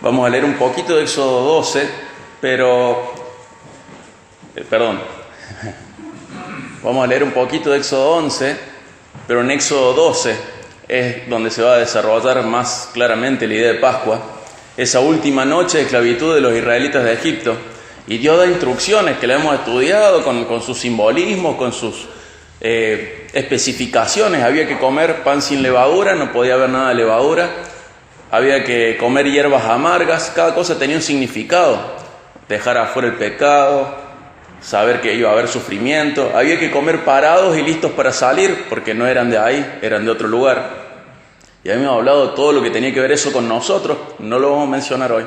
Vamos a leer un poquito de Éxodo 12, Vamos a leer un poquito de Éxodo 11, pero en Éxodo 12 es donde se va a desarrollar más claramente la idea de Pascua, esa última noche de esclavitud de los israelitas de Egipto. Y Dios da instrucciones que le hemos estudiado con sus simbolismos, con sus especificaciones. Había que comer pan sin levadura, no podía haber nada de levadura. Había que comer hierbas amargas, cada cosa tenía un significado. Dejar afuera el pecado, saber que iba a haber sufrimiento. Había que comer parados y listos para salir, porque no eran de ahí, eran de otro lugar. Y habíamos hablado de todo lo que tenía que ver eso con nosotros, no lo vamos a mencionar hoy.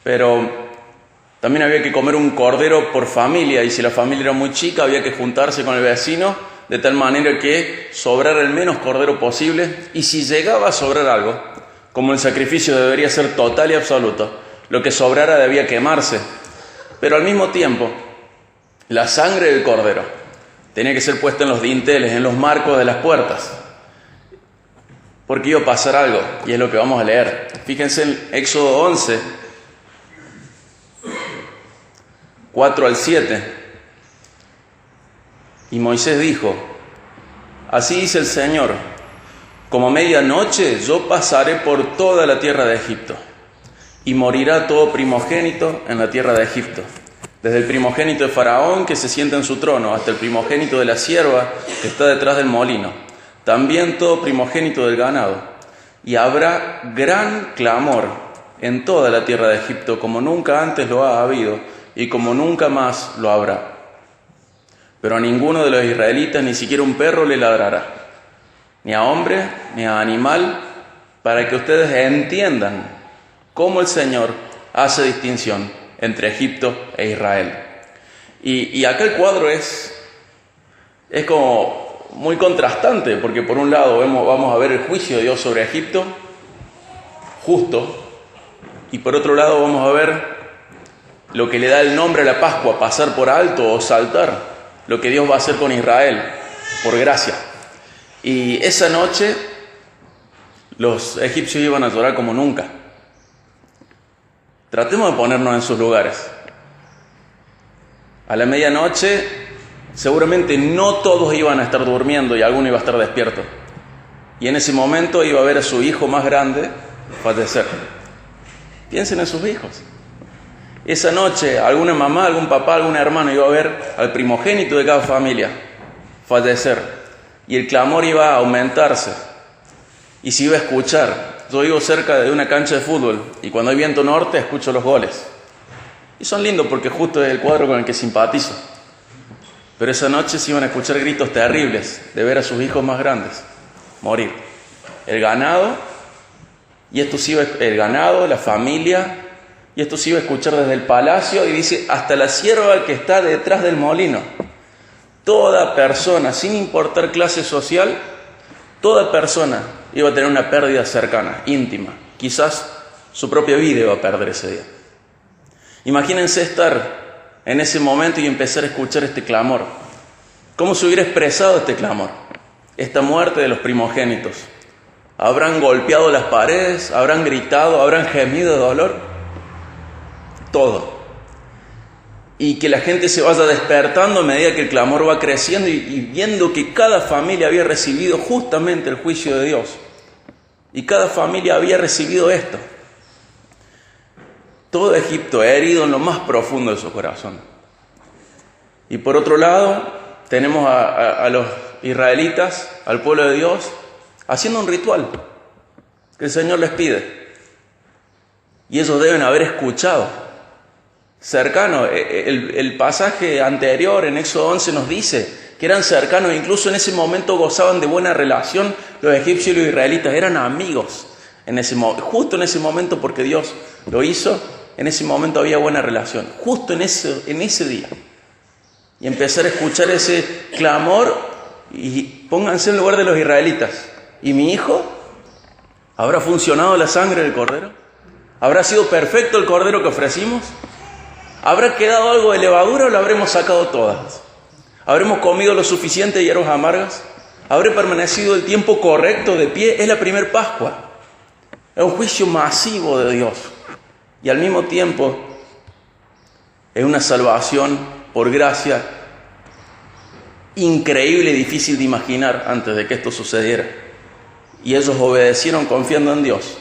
Pero también había que comer un cordero por familia, y si la familia era muy chica, había que juntarse con el vecino, de tal manera que sobrara el menos cordero posible, y si llegaba a sobrar algo, como el sacrificio debería ser total y absoluto, lo que sobrara debía quemarse. Pero al mismo tiempo, la sangre del cordero tenía que ser puesta en los dinteles, en los marcos de las puertas, porque iba a pasar algo, y es lo que vamos a leer. Fíjense en Éxodo 11, 4 al 7. Y Moisés dijo: así dice el Señor, como a medianoche yo pasaré por toda la tierra de Egipto, y morirá todo primogénito en la tierra de Egipto, desde el primogénito de Faraón que se sienta en su trono, hasta el primogénito de la sierva que está detrás del molino, también todo primogénito del ganado. Y habrá gran clamor en toda la tierra de Egipto, como nunca antes lo ha habido, y como nunca más lo habrá. Pero a ninguno de los israelitas ni siquiera un perro le ladrará, ni a hombre, ni a animal, para que ustedes entiendan cómo el Señor hace distinción entre Egipto e Israel. Y acá el cuadro es como muy contrastante, porque por un lado vamos a ver el juicio de Dios sobre Egipto, justo, y por otro lado vamos a ver lo que le da el nombre a la Pascua, pasar por alto o saltar, lo que Dios va a hacer con Israel, por gracia. Y esa noche los egipcios iban a llorar como nunca. Tratemos de ponernos en sus lugares. A la medianoche seguramente no todos iban a estar durmiendo y alguno iba a estar despierto. Y en ese momento iba a ver a su hijo más grande fallecer. Piensen en sus hijos. Esa noche alguna mamá, algún papá, algún hermano iba a ver al primogénito de cada familia fallecer. Y el clamor iba a aumentarse. Y se iba a escuchar. Yo vivo cerca de una cancha de fútbol y cuando hay viento norte escucho los goles. Y son lindos porque justo es el cuadro con el que simpatizo. Pero esa noche se iban a escuchar gritos terribles de ver a sus hijos más grandes morir. El ganado, el ganado, la familia, y esto se iba a escuchar desde el palacio, y dice, hasta la sierva que está detrás del molino. Toda persona, sin importar clase social, toda persona iba a tener una pérdida cercana, íntima. Quizás su propia vida iba a perder ese día. Imagínense estar en ese momento y empezar a escuchar este clamor. ¿Cómo se hubiera expresado este clamor? Esta muerte de los primogénitos. ¿Habrán golpeado las paredes? ¿Habrán gritado? ¿Habrán gemido de dolor? Todo. Y que la gente se vaya despertando a medida que el clamor va creciendo y viendo que cada familia había recibido justamente el juicio de Dios. Y cada familia había recibido esto. Todo Egipto herido en lo más profundo de su corazón. Y por otro lado, tenemos a los israelitas, al pueblo de Dios, haciendo un ritual que el Señor les pide. Y ellos deben haber escuchado. Cercano, el pasaje anterior en Éxodo 11 nos dice que eran cercanos, incluso en ese momento gozaban de buena relación los egipcios y los israelitas, eran amigos justo en ese momento, porque Dios lo hizo, en ese momento había buena relación, justo en ese día. Y empezar a escuchar ese clamor, y pónganse en lugar de los israelitas. ¿Y mi hijo? ¿Habrá funcionado la sangre del cordero? ¿Habrá sido perfecto el cordero que ofrecimos? ¿Habrá quedado algo de levadura o lo habremos sacado todas? ¿Habremos comido lo suficiente de hierbas amargas? ¿Habré permanecido el tiempo correcto de pie? Es la primer Pascua. Es un juicio masivo de Dios. Y al mismo tiempo es una salvación por gracia increíble y difícil de imaginar antes de que esto sucediera. Y ellos obedecieron confiando en Dios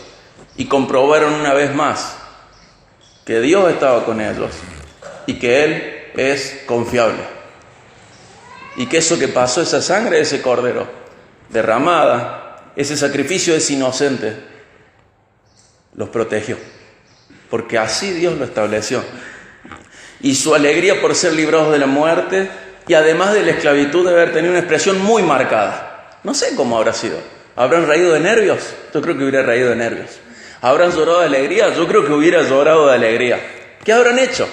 y comprobaron una vez más que Dios estaba con ellos y que Él es confiable. Y que eso que pasó, esa sangre de ese cordero derramada, ese sacrificio es inocente, los protegió. Porque así Dios lo estableció. Y su alegría por ser librados de la muerte y además de la esclavitud debe haber tenido una expresión muy marcada. No sé cómo habrá sido. ¿Habrán reído de nervios? Yo creo que hubiera reído de nervios. ¿Habrán llorado de alegría? Yo creo que hubiera llorado de alegría. ¿Qué habrán hecho?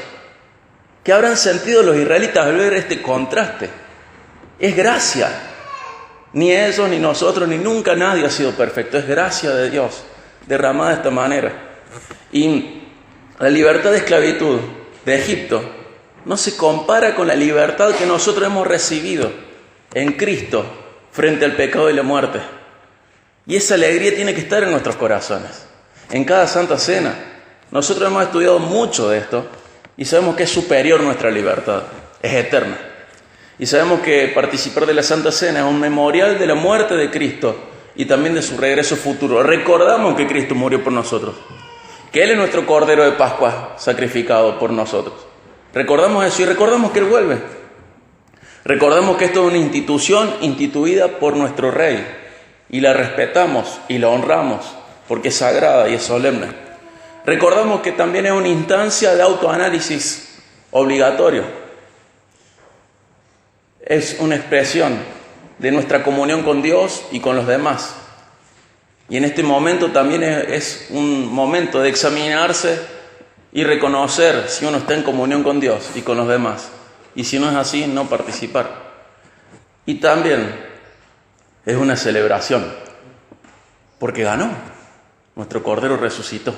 ¿Qué habrán sentido los israelitas al ver este contraste? Es gracia. Ni ellos, ni nosotros, ni nunca nadie ha sido perfecto. Es gracia de Dios, derramada de esta manera. Y la libertad de esclavitud de Egipto no se compara con la libertad que nosotros hemos recibido en Cristo frente al pecado y la muerte. Y esa alegría tiene que estar en nuestros corazones. En cada Santa Cena, nosotros hemos estudiado mucho de esto y sabemos que es superior nuestra libertad, es eterna. Y sabemos que participar de la Santa Cena es un memorial de la muerte de Cristo y también de su regreso futuro. Recordamos que Cristo murió por nosotros, que Él es nuestro Cordero de Pascua sacrificado por nosotros. Recordamos eso y recordamos que Él vuelve. Recordamos que esto es una institución instituida por nuestro Rey y la respetamos y la honramos porque es sagrada y es solemne. Recordamos que también es una instancia de autoanálisis obligatorio. Es una expresión de nuestra comunión con Dios y con los demás. Y en este momento también es un momento de examinarse y reconocer si uno está en comunión con Dios y con los demás. Y si no es así, no participar. Y también es una celebración, porque ganó. Nuestro Cordero resucitó.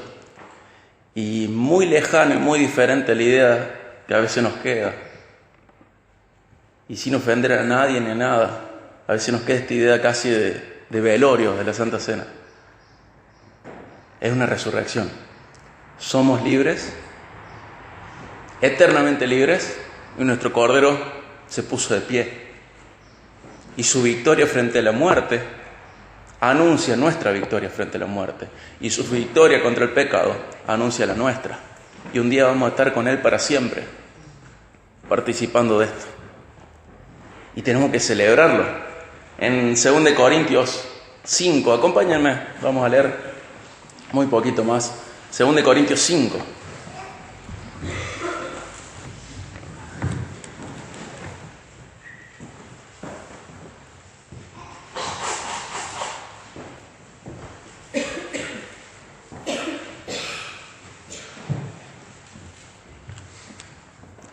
Y muy lejano y muy diferente a la idea que a veces nos queda. Y sin ofender a nadie ni a nada, a veces nos queda esta idea casi de velorio de la Santa Cena. Es una resurrección. Somos libres, eternamente libres, y nuestro Cordero se puso de pie. Y su victoria frente a la muerte anuncia nuestra victoria frente a la muerte. Y su victoria contra el pecado anuncia la nuestra. Y un día vamos a estar con Él para siempre, participando de esto. Y tenemos que celebrarlo. En 2 Corintios 5, acompáñenme, vamos a leer muy poquito más. 2 Corintios 5.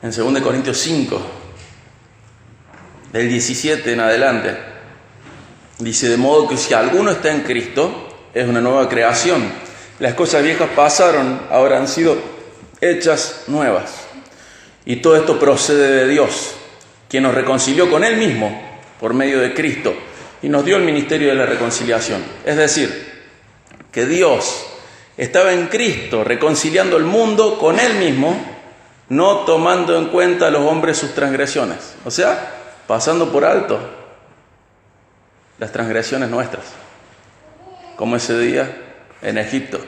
En 2 Corintios 5, del 17 en adelante, dice: de modo que si alguno está en Cristo, es una nueva creación. Las cosas viejas pasaron, ahora han sido hechas nuevas. Y todo esto procede de Dios, quien nos reconcilió con Él mismo por medio de Cristo y nos dio el ministerio de la reconciliación. Es decir, que Dios estaba en Cristo reconciliando el mundo con Él mismo, no tomando en cuenta a los hombres sus transgresiones. O sea, pasando por alto las transgresiones nuestras, como ese día en Egipto,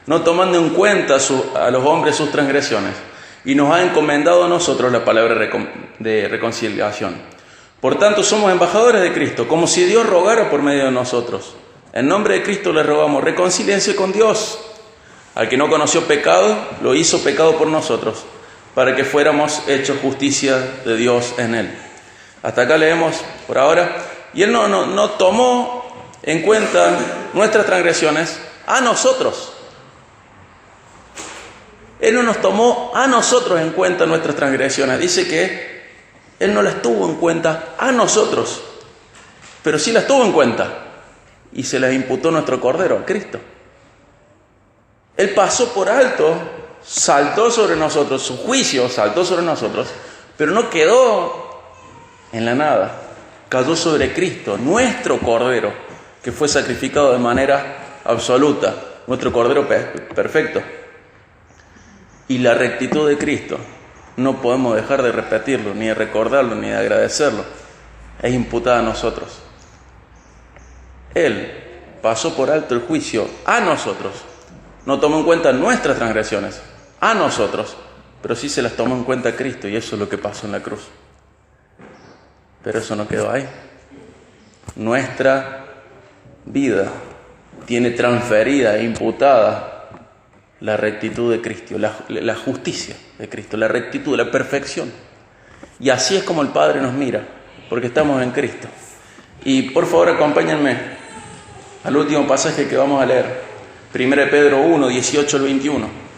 no tomando en cuenta a los hombres sus transgresiones, y nos ha encomendado a nosotros la palabra de reconciliación. Por tanto, somos embajadores de Cristo, como si Dios rogara por medio de nosotros. En nombre de Cristo les rogamos, reconcíliense con Dios. Al que no conoció pecado, lo hizo pecado por nosotros, para que fuéramos hechos justicia de Dios en Él. Hasta acá leemos por ahora. Y Él no tomó en cuenta nuestras transgresiones a nosotros. Él no nos tomó a nosotros en cuenta nuestras transgresiones. Dice que Él no las tuvo en cuenta a nosotros, pero sí las tuvo en cuenta y se las imputó nuestro Cordero, a Cristo. Él pasó por alto, saltó sobre nosotros, su juicio saltó sobre nosotros, pero no quedó en la nada. Cayó sobre Cristo, nuestro Cordero, que fue sacrificado de manera absoluta, nuestro Cordero perfecto. Y la rectitud de Cristo, no podemos dejar de repetirlo, ni de recordarlo, ni de agradecerlo. Es imputada a nosotros. Él pasó por alto el juicio a nosotros. No tomó en cuenta nuestras transgresiones, a nosotros, pero sí se las tomó en cuenta a Cristo, y eso es lo que pasó en la cruz. Pero eso no quedó ahí. Nuestra vida tiene transferida e imputada la rectitud de Cristo, la justicia de Cristo, la rectitud, la perfección. Y así es como el Padre nos mira, porque estamos en Cristo. Y por favor acompáñenme al último pasaje que vamos a leer, 1 Pedro 1, 18 al 21.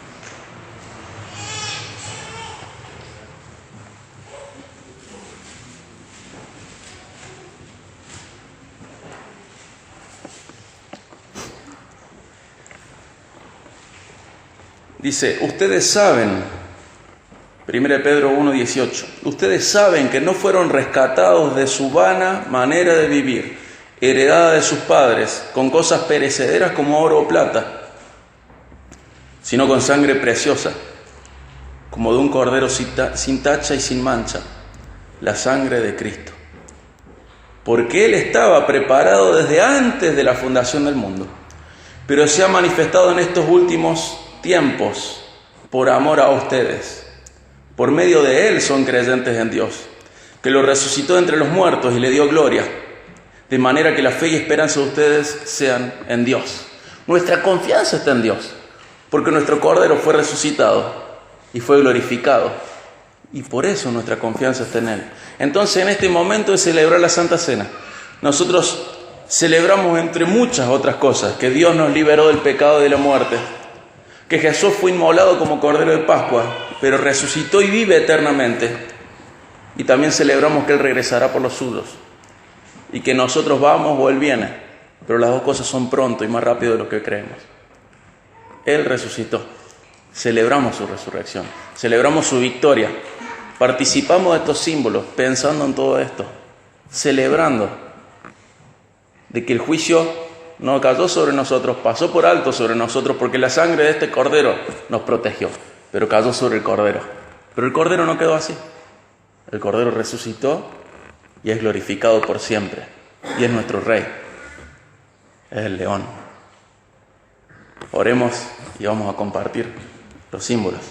Dice, ustedes saben, 1 Pedro 1, 18, ustedes saben que no fueron rescatados de su vana manera de vivir, heredada de sus padres, con cosas perecederas como oro o plata, sino con sangre preciosa, como de un cordero sin tacha y sin mancha, la sangre de Cristo. Porque Él estaba preparado desde antes de la fundación del mundo, pero se ha manifestado en estos últimos tiempos por amor a ustedes. Por medio de Él son creyentes en Dios, que lo resucitó entre los muertos y le dio gloria, de manera que la fe y esperanza de ustedes sean en Dios. Nuestra confianza está en Dios, porque nuestro Cordero fue resucitado y fue glorificado, y por eso nuestra confianza está en Él. Entonces, en este momento de celebrar la Santa Cena, nosotros celebramos, entre muchas otras cosas, que Dios nos liberó del pecado y de la muerte, que Jesús fue inmolado como Cordero de Pascua, pero resucitó y vive eternamente. Y también celebramos que Él regresará por los suyos, y que nosotros vamos o Él viene, pero las dos cosas son pronto y más rápido de lo que creemos. Él resucitó, celebramos su resurrección, celebramos su victoria, participamos de estos símbolos, pensando en todo esto, celebrando de que el juicio no cayó sobre nosotros, pasó por alto sobre nosotros, porque la sangre de este Cordero nos protegió, pero cayó sobre el Cordero. Pero el Cordero no quedó así. El Cordero resucitó y es glorificado por siempre, y es nuestro Rey, es el León. Oremos y vamos a compartir los símbolos.